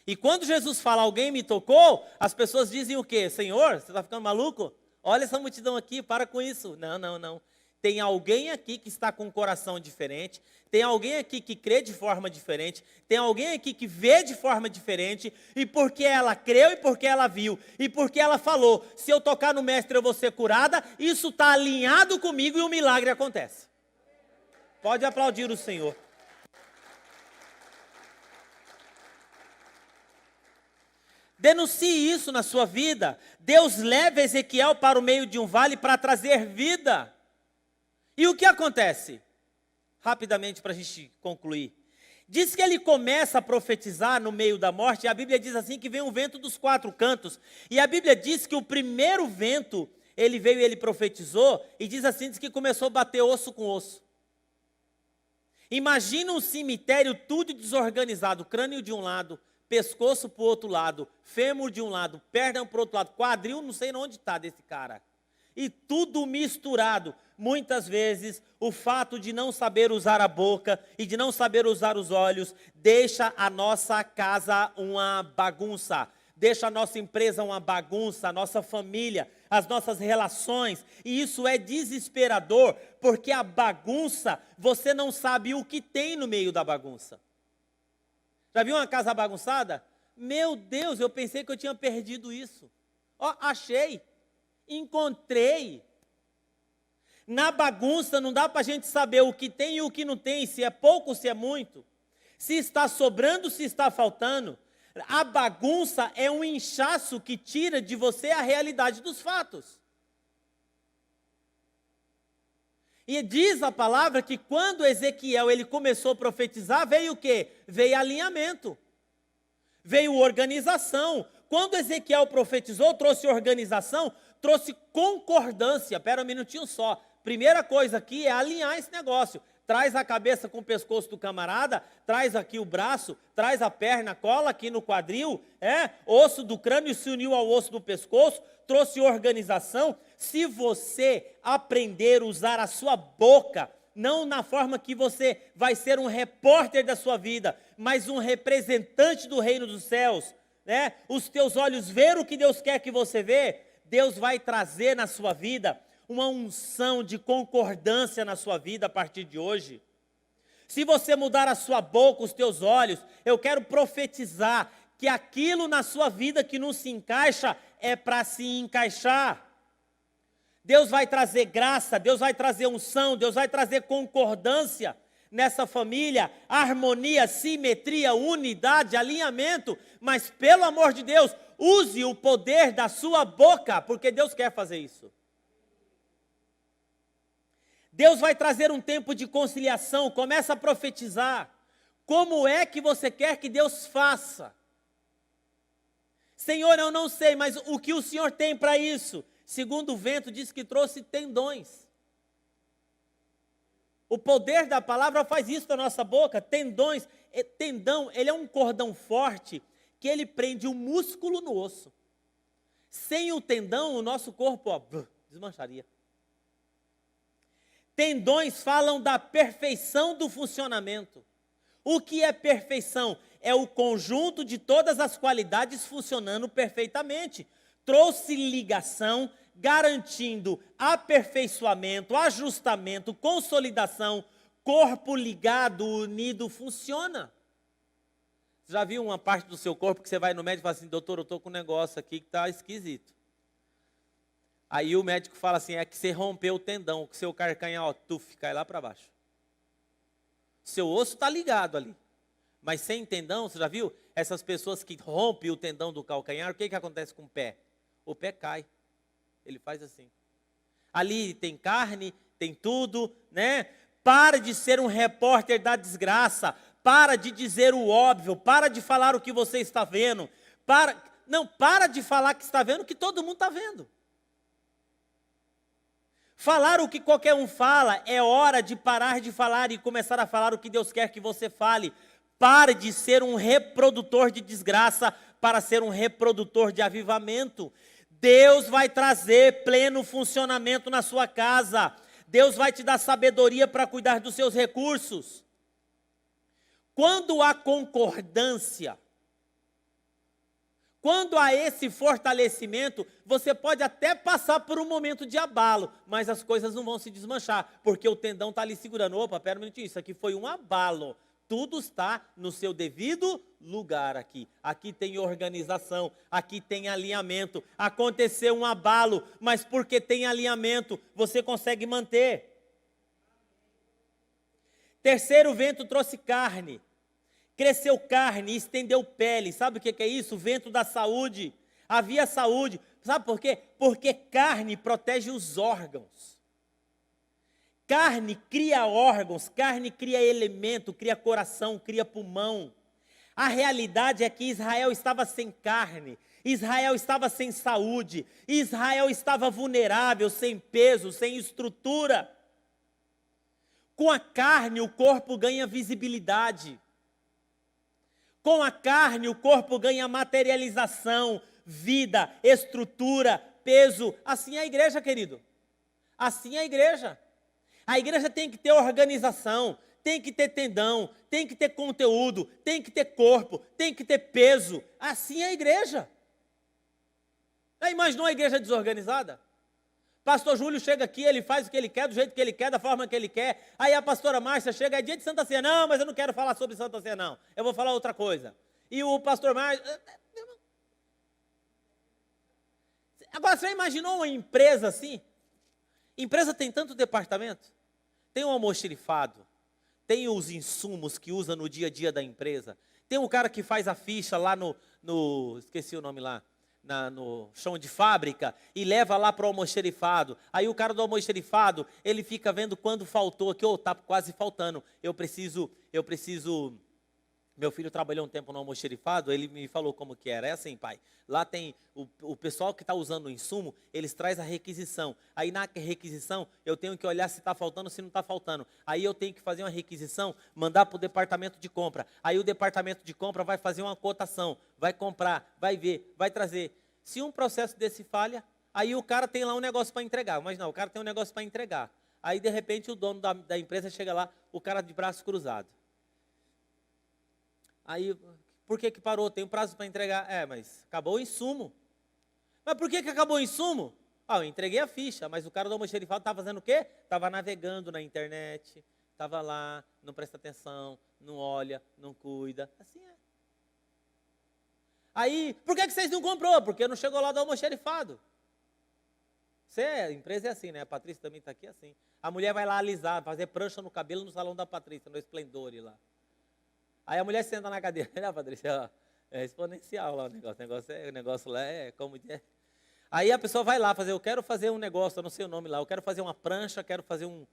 E quando Jesus fala, alguém me tocou, as pessoas dizem o quê? Senhor, você está ficando maluco? Olha essa multidão aqui, para com isso. Não. Tem alguém aqui que está com um coração diferente, tem alguém aqui que crê de forma diferente, tem alguém aqui que vê de forma diferente, e porque ela creu, e porque ela viu, e porque ela falou, se eu tocar no mestre eu vou ser curada, isso está alinhado comigo e o milagre acontece. Pode aplaudir o Senhor. Denuncie isso na sua vida. Deus leva Ezequiel para o meio de um vale para trazer vida. E o que acontece? Rapidamente para a gente concluir. Diz que ele começa a profetizar no meio da morte, e a Bíblia diz assim que vem um vento dos 4 cantos. E a Bíblia diz que o primeiro vento, ele veio e ele profetizou, e diz assim, diz que começou a bater osso com osso. Imagina um cemitério tudo desorganizado, crânio de um lado, pescoço para o outro lado, fêmur de um lado, perna para o outro lado, quadril, não sei onde está desse cara. E tudo misturado. Muitas vezes, o fato de não saber usar a boca e de não saber usar os olhos, deixa a nossa casa uma bagunça. Deixa a nossa empresa uma bagunça, a nossa família, as nossas relações. E isso é desesperador, porque a bagunça, você não sabe o que tem no meio da bagunça. Já viu uma casa bagunçada? Meu Deus, eu pensei que eu tinha perdido isso. Ó, achei, encontrei. Na bagunça não dá para a gente saber o que tem e o que não tem, se é pouco ou se é muito, se está sobrando, se está faltando. A bagunça é um inchaço que tira de você a realidade dos fatos. E diz a palavra que quando Ezequiel ele começou a profetizar, veio o quê? Veio alinhamento, veio organização. Quando Ezequiel profetizou, trouxe organização, trouxe concordância. Espera um minutinho só. Primeira coisa aqui é alinhar esse negócio. Traz a cabeça com o pescoço do camarada, traz aqui o braço, traz a perna, cola aqui no quadril, osso do crânio se uniu ao osso do pescoço, trouxe organização. Se você aprender a usar a sua boca, não na forma que você vai ser um repórter da sua vida, mas um representante do reino dos céus, os teus olhos ver o que Deus quer que você vê, Deus vai trazer na sua vida uma unção de concordância na sua vida a partir de hoje. Se você mudar a sua boca, os teus olhos, eu quero profetizar que aquilo na sua vida que não se encaixa, é para se encaixar. Deus vai trazer graça, Deus vai trazer unção, Deus vai trazer concordância nessa família, harmonia, simetria, unidade, alinhamento, mas pelo amor de Deus, use o poder da sua boca, porque Deus quer fazer isso. Deus vai trazer um tempo de conciliação, começa a profetizar. Como é que você quer que Deus faça? Senhor, eu não sei, mas o que o Senhor tem para isso? Segundo o vento, diz que trouxe tendões. O poder da palavra faz isso na nossa boca, tendões. Tendão, ele é um cordão forte que ele prende o músculo no osso. Sem o tendão, o nosso corpo desmancharia. Tendões falam da perfeição do funcionamento. O que é perfeição? É o conjunto de todas as qualidades funcionando perfeitamente. Trouxe ligação, garantindo aperfeiçoamento, ajustamento, consolidação. Corpo ligado, unido, funciona. Você já viu uma parte do seu corpo que você vai no médico e fala assim, doutor, eu estou com um negócio aqui que está esquisito. Aí o médico fala assim, é que você rompeu o tendão, que seu carcanhar, cai lá para baixo. Seu osso está ligado ali. Mas sem tendão, você já viu? Essas pessoas que rompem o tendão do calcanhar, o que acontece com o pé? O pé cai. Ele faz assim. Ali tem carne, tem tudo, Para de ser um repórter da desgraça. Para de dizer o óbvio. Para de falar o que você está vendo. Para de falar que está vendo, que todo mundo está vendo. Falar o que qualquer um fala, é hora de parar de falar e começar a falar o que Deus quer que você fale. Pare de ser um reprodutor de desgraça para ser um reprodutor de avivamento. Deus vai trazer pleno funcionamento na sua casa. Deus vai te dar sabedoria para cuidar dos seus recursos. Quando há concordância, quando há esse fortalecimento, você pode até passar por um momento de abalo, mas as coisas não vão se desmanchar, porque o tendão está ali segurando. Opa, pera um minutinho, isso aqui foi um abalo. Tudo está no seu devido lugar aqui. Aqui tem organização, aqui tem alinhamento. Aconteceu um abalo, mas porque tem alinhamento, você consegue manter. Terceiro vento trouxe carne. Cresceu carne, estendeu pele. Sabe o que é isso? O vento da saúde. Havia saúde. Sabe por quê? Porque carne protege os órgãos. Carne cria órgãos, carne cria elemento, cria coração, cria pulmão. A realidade é que Israel estava sem carne, Israel estava sem saúde, Israel estava vulnerável, sem peso, sem estrutura. Com a carne, o corpo ganha visibilidade. Com a carne, o corpo ganha materialização, vida, estrutura, peso. Assim é a igreja, querido. Assim é a igreja. A igreja tem que ter organização, tem que ter tendão, tem que ter conteúdo, tem que ter corpo, tem que ter peso. Assim é a igreja. Já imaginou a igreja desorganizada? Pastor Júlio chega aqui, ele faz o que ele quer, do jeito que ele quer, da forma que ele quer. Aí a pastora Márcia chega, é dia de Santa Ceia. Não, mas eu não quero falar sobre Santa Ceia, não. Eu vou falar outra coisa. E o pastor Márcio... Agora, você já imaginou uma empresa assim? Empresa tem tanto departamento. Tem o almoxerifado, tem os insumos que usa no dia a dia da empresa. Tem o cara que faz a ficha lá esqueci o nome lá. No chão de fábrica e leva lá para o almoxerifado. Aí o cara do almoxerifado, ele fica vendo quando faltou aqui, está quase faltando. Eu preciso. Meu filho trabalhou um tempo no almoxerifado, ele me falou como que era. É assim, pai, lá tem o pessoal que está usando o insumo, eles trazem a requisição. Aí na requisição, eu tenho que olhar se está faltando ou se não está faltando. Aí eu tenho que fazer uma requisição, mandar para o departamento de compra. Aí o departamento de compra vai fazer uma cotação, vai comprar, vai ver, vai trazer. Se um processo desse falha, aí o cara tem lá um negócio para entregar. Mas não, o cara tem um negócio para entregar. Aí de repente o dono da empresa chega lá, o cara de braço cruzado. Aí, por que parou? Tem um prazo para entregar. Mas acabou o insumo. Mas por que acabou o insumo? Eu entreguei a ficha, mas o cara do almoxerifado estava fazendo o quê? Estava navegando na internet, estava lá, não presta atenção, não olha, não cuida. Assim é. Aí, por que vocês não comprou? Porque não chegou lá do almoxerifado. A empresa é assim, né? A Patrícia também está aqui assim. A mulher vai lá alisar, fazer prancha no cabelo no salão da Patrícia, no Esplendore lá. Aí a mulher senta na cadeira, né, Patrícia? É exponencial lá o negócio lá é como é. Aí a pessoa vai lá fazer, eu quero fazer um negócio, eu não sei o nome lá, eu quero fazer uma prancha, quero fazer um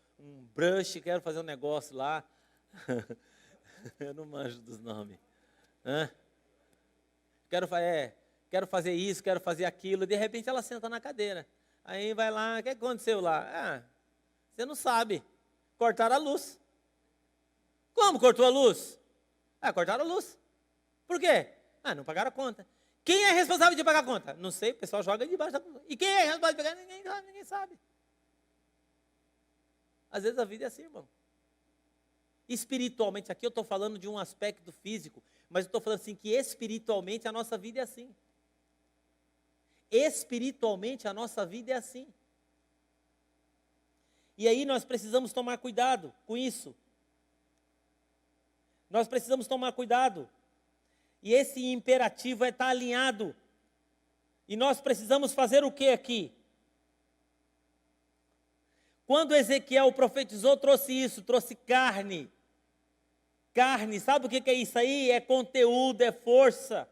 brush, quero fazer um negócio lá. Eu não manjo dos nomes. Quero fazer isso, quero fazer aquilo. De repente ela senta na cadeira. Aí vai lá, o que aconteceu lá? Você não sabe. Cortaram a luz. Como cortou a luz? Cortaram a luz. Por quê? Não pagaram a conta. Quem é responsável de pagar a conta? Não sei, o pessoal joga debaixo da conta. E quem é responsável de pagar? Ninguém sabe. Às vezes a vida é assim, irmão. Espiritualmente, aqui eu estou falando de um aspecto físico, mas eu estou falando assim que espiritualmente a nossa vida é assim. Espiritualmente a nossa vida é assim. E aí nós precisamos tomar cuidado com isso. Nós precisamos tomar cuidado. E esse imperativo está alinhado. E nós precisamos fazer o que aqui? Quando Ezequiel profetizou, trouxe isso, trouxe carne. Carne, sabe o que é isso aí? É conteúdo, é força.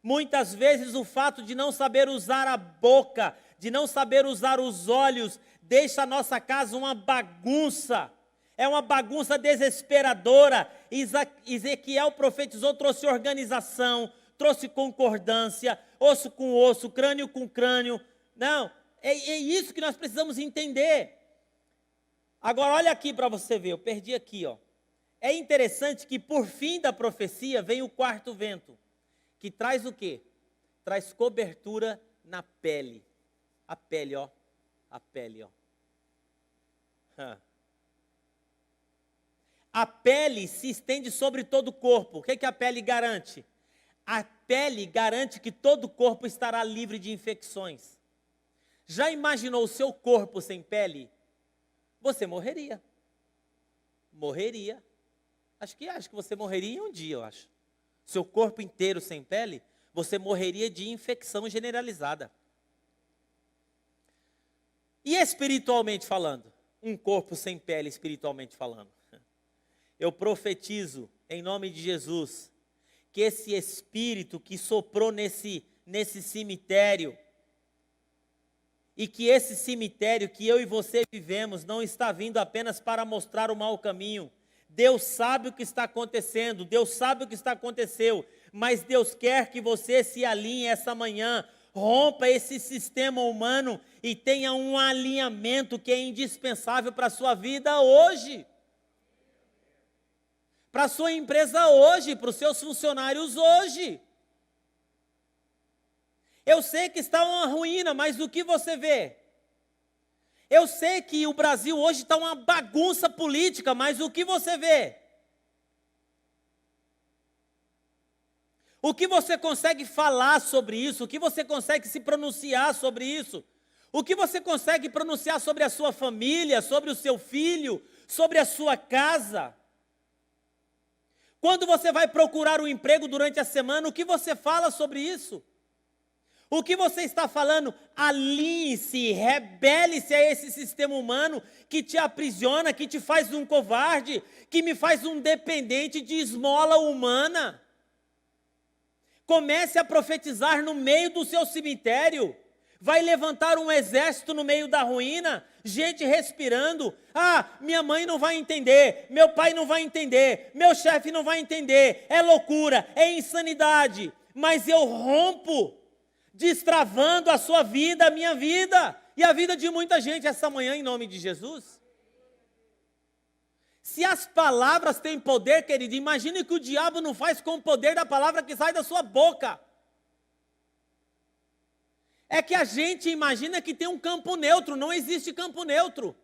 Muitas vezes o fato de não saber usar a boca, de não saber usar os olhos, deixa a nossa casa uma bagunça. É uma bagunça desesperadora. Ezequiel profetizou, trouxe organização, trouxe concordância, osso com osso, crânio com crânio. Não, é isso que nós precisamos entender. Agora olha aqui para você ver, eu perdi aqui, ó. É interessante que por fim da profecia vem o quarto vento, que traz o quê? Traz cobertura na pele. A pele, ó. A pele, ó. A pele se estende sobre todo o corpo. O que a pele garante? A pele garante que todo o corpo estará livre de infecções. Já imaginou o seu corpo sem pele? Você morreria. Morreria. Acho que você morreria em um dia, eu acho. Seu corpo inteiro sem pele, você morreria de infecção generalizada. E espiritualmente falando? Um corpo sem pele, espiritualmente falando. Eu profetizo, em nome de Jesus, que esse espírito que soprou nesse cemitério, e que esse cemitério que eu e você vivemos não está vindo apenas para mostrar o mau caminho. Deus sabe o que está acontecendo, Deus sabe o que aconteceu, mas Deus quer que você se alinhe essa manhã, rompa esse sistema humano e tenha um alinhamento que é indispensável para a sua vida hoje. Para a sua empresa hoje, para os seus funcionários hoje. Eu sei que está uma ruína, mas o que você vê? Eu sei que o Brasil hoje está uma bagunça política, mas o que você vê? O que você consegue falar sobre isso? O que você consegue se pronunciar sobre isso? O que você consegue pronunciar sobre a sua família, sobre o seu filho, sobre a sua casa? Quando você vai procurar um emprego durante a semana, o que você fala sobre isso? O que você está falando? Alinhe-se, rebele-se a esse sistema humano que te aprisiona, que te faz um covarde, que me faz um dependente de esmola humana. Comece a profetizar no meio do seu cemitério. Vai levantar um exército no meio da ruína, gente respirando. Ah, minha mãe não vai entender, meu pai não vai entender, meu chefe não vai entender. É loucura, é insanidade. Mas eu rompo, destravando a sua vida, a minha vida, e a vida de muita gente essa manhã, em nome de Jesus. Se as palavras têm poder, querido, imagine que o diabo não faz com o poder da palavra que sai da sua boca. É que a gente imagina que tem um campo neutro, não existe campo neutro.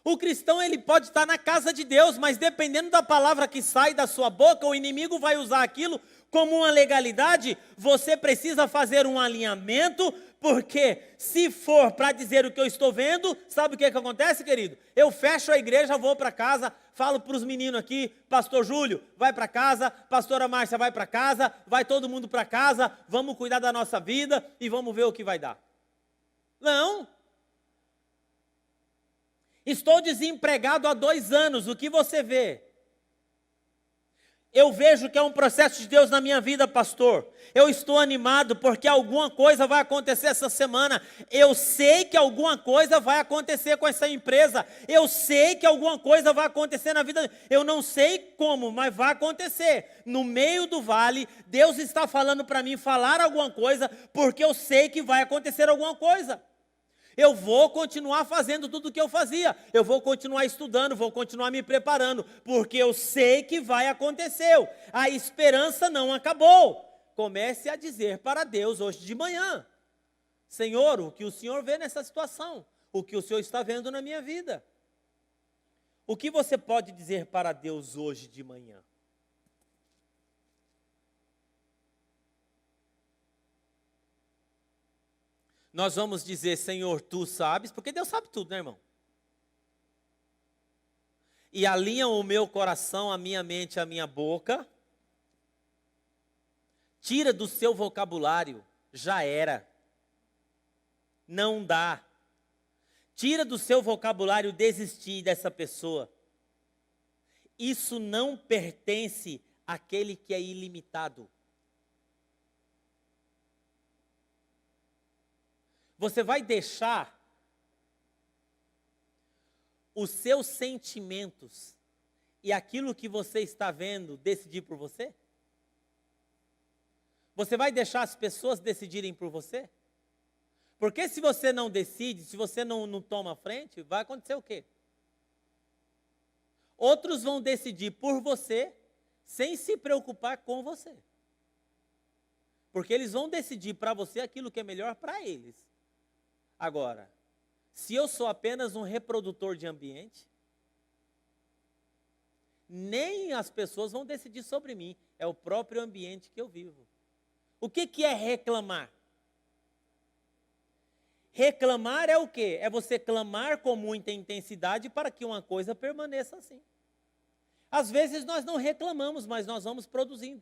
O cristão, ele pode estar na casa de Deus, mas dependendo da palavra que sai da sua boca, o inimigo vai usar aquilo como uma legalidade. Você precisa fazer um alinhamento, porque se for para dizer o que eu estou vendo, sabe o que acontece, querido? Eu fecho a igreja, vou para casa, falo para os meninos aqui, pastor Júlio, vai para casa, pastora Márcia vai para casa, vai todo mundo para casa, vamos cuidar da nossa vida e vamos ver o que vai dar. Não. Estou desempregado há 2 anos, o que você vê? Eu vejo que é um processo de Deus na minha vida, pastor. Eu estou animado porque alguma coisa vai acontecer essa semana. Eu sei que alguma coisa vai acontecer com essa empresa. Eu sei que alguma coisa vai acontecer na vida. Eu não sei como, mas vai acontecer. No meio do vale, Deus está falando para mim falar alguma coisa, porque eu sei que vai acontecer alguma coisa. Eu vou continuar fazendo tudo o que eu fazia. Eu vou continuar estudando, vou continuar me preparando, porque eu sei que vai acontecer. A esperança não acabou. Comece a dizer para Deus hoje de manhã: Senhor, o que o Senhor vê nessa situação? O que o Senhor está vendo na minha vida? O que você pode dizer para Deus hoje de manhã? Nós vamos dizer, Senhor, Tu sabes, porque Deus sabe tudo, né, irmão? E alinha o meu coração, a minha mente, a minha boca. Tira do seu vocabulário, já era. Não dá. Tira do seu vocabulário desistir dessa pessoa. Isso não pertence àquele que é ilimitado. Você vai deixar os seus sentimentos e aquilo que você está vendo decidir por você? Você vai deixar as pessoas decidirem por você? Porque se você não decide, se você não toma frente, vai acontecer o quê? Outros vão decidir por você, sem se preocupar com você. Porque eles vão decidir para você aquilo que é melhor para eles. Agora, se eu sou apenas um reprodutor de ambiente, nem as pessoas vão decidir sobre mim. É o próprio ambiente que eu vivo. O que é reclamar? Reclamar é o quê? É você clamar com muita intensidade para que uma coisa permaneça assim. Às vezes nós não reclamamos, mas nós vamos produzindo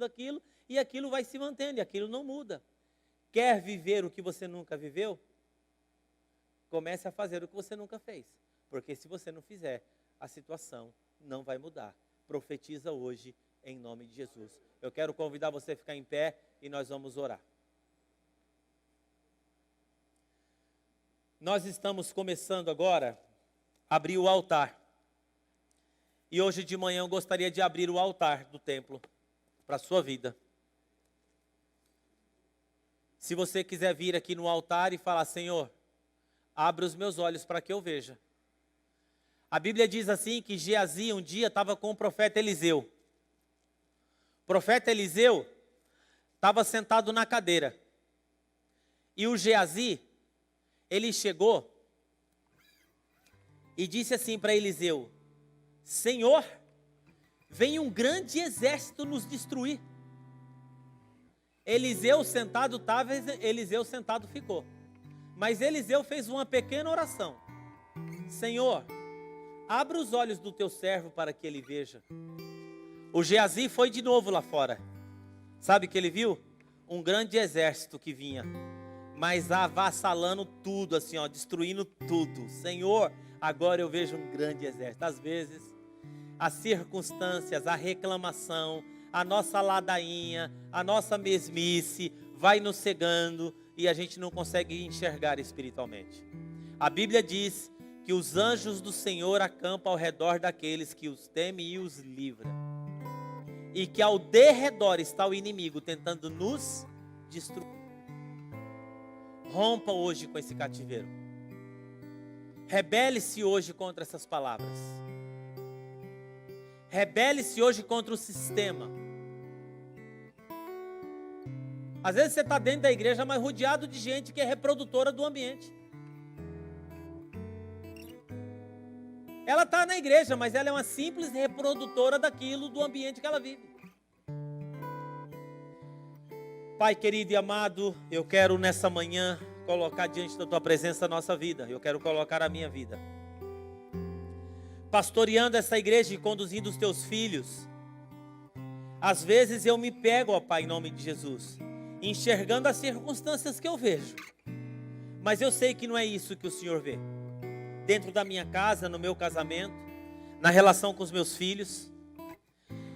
aquilo, e aquilo vai se mantendo, e aquilo não muda. Quer viver o que você nunca viveu? Comece a fazer o que você nunca fez. Porque se você não fizer, a situação não vai mudar. Profetiza hoje, em nome de Jesus. Eu quero convidar você a ficar em pé e nós vamos orar. Nós estamos começando agora a abrir o altar. E hoje de manhã eu gostaria de abrir o altar do templo para a sua vida. Se você quiser vir aqui no altar e falar, Senhor, abre os meus olhos para que eu veja. A Bíblia diz assim que Geazi um dia estava com o profeta Eliseu. O profeta Eliseu estava sentado na cadeira. E o Geazi, ele chegou e disse assim para Eliseu, Senhor, vem um grande exército nos destruir. Eliseu sentado estava, Eliseu sentado ficou. Mas Eliseu fez uma pequena oração. Senhor, abra os olhos do teu servo para que ele veja. O Geazi foi de novo lá fora. Sabe o que ele viu? Um grande exército que vinha, mas avassalando tudo, assim, ó, destruindo tudo. Senhor, agora eu vejo um grande exército. Às vezes, as circunstâncias, a reclamação, a nossa ladainha, a nossa mesmice vai nos cegando e a gente não consegue enxergar espiritualmente. A Bíblia diz que os anjos do Senhor acampam ao redor daqueles que os temem e os livra. E que ao derredor está o inimigo tentando nos destruir. Rompa hoje com esse cativeiro. Rebele-se hoje contra essas palavras. Rebele-se hoje contra o sistema. Às vezes você está dentro da igreja, mas rodeado de gente que é reprodutora do ambiente. Ela está na igreja, mas ela é uma simples reprodutora daquilo, do ambiente que ela vive. Pai querido e amado, eu quero nessa manhã colocar diante da tua presença a nossa vida. Eu quero colocar a minha vida. Pastoreando essa igreja e conduzindo os teus filhos. Às vezes eu me pego, ó Pai, em nome de Jesus, enxergando as circunstâncias que eu vejo. Mas eu sei que não é isso que o Senhor vê. Dentro da minha casa, no meu casamento, na relação com os meus filhos.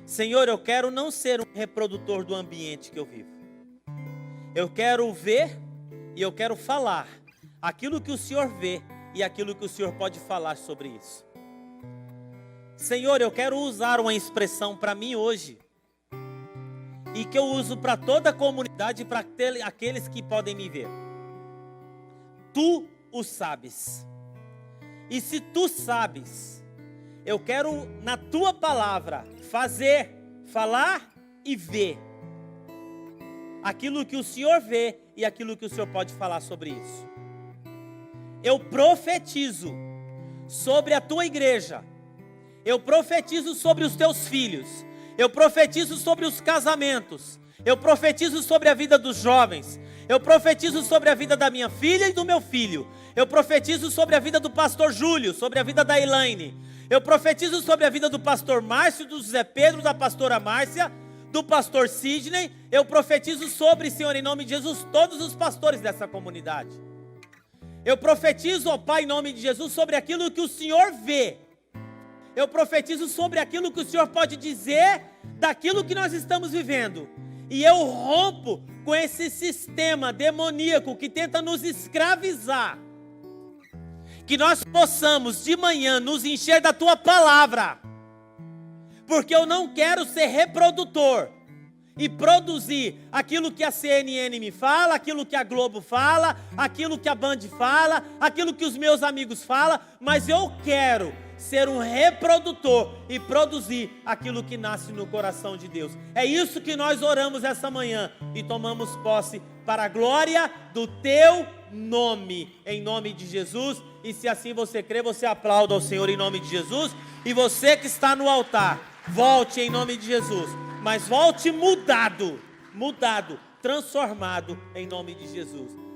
Senhor, eu quero não ser um reprodutor do ambiente que eu vivo. Eu quero ver e eu quero falar aquilo que o Senhor vê e aquilo que o Senhor pode falar sobre isso. Senhor, eu quero usar uma expressão para mim hoje e que eu uso para toda a comunidade e para aqueles que podem me ver. Tu o sabes. E se tu sabes, eu quero na tua palavra fazer, falar e ver aquilo que o Senhor vê e aquilo que o Senhor pode falar sobre isso. Eu profetizo sobre a tua igreja. Eu profetizo sobre os teus filhos. Eu profetizo sobre os casamentos. Eu profetizo sobre a vida dos jovens. Eu profetizo sobre a vida da minha filha e do meu filho. Eu profetizo sobre a vida do pastor Júlio, sobre a vida da Elaine. Eu profetizo sobre a vida do pastor Márcio, do José Pedro, da pastora Márcia, do pastor Sidney. Eu profetizo sobre, Senhor, em nome de Jesus, todos os pastores dessa comunidade. Eu profetizo, ó Pai, em nome de Jesus, sobre aquilo que o Senhor vê. Eu profetizo sobre aquilo que o Senhor pode dizer daquilo que nós estamos vivendo. E eu rompo com esse sistema demoníaco que tenta nos escravizar. Que nós possamos de manhã nos encher da tua palavra. Porque eu não quero ser reprodutor. e produzir aquilo que a CNN me fala, aquilo que a Globo fala, aquilo que a Band fala, aquilo que os meus amigos falam, mas eu quero ser um reprodutor e produzir aquilo que nasce no coração de Deus. É isso que nós oramos essa manhã e tomamos posse para a glória do teu nome, em nome de Jesus. E se assim você crê, você aplauda ao Senhor em nome de Jesus. E você que está no altar, volte em nome de Jesus, mas volte mudado, transformado em nome de Jesus.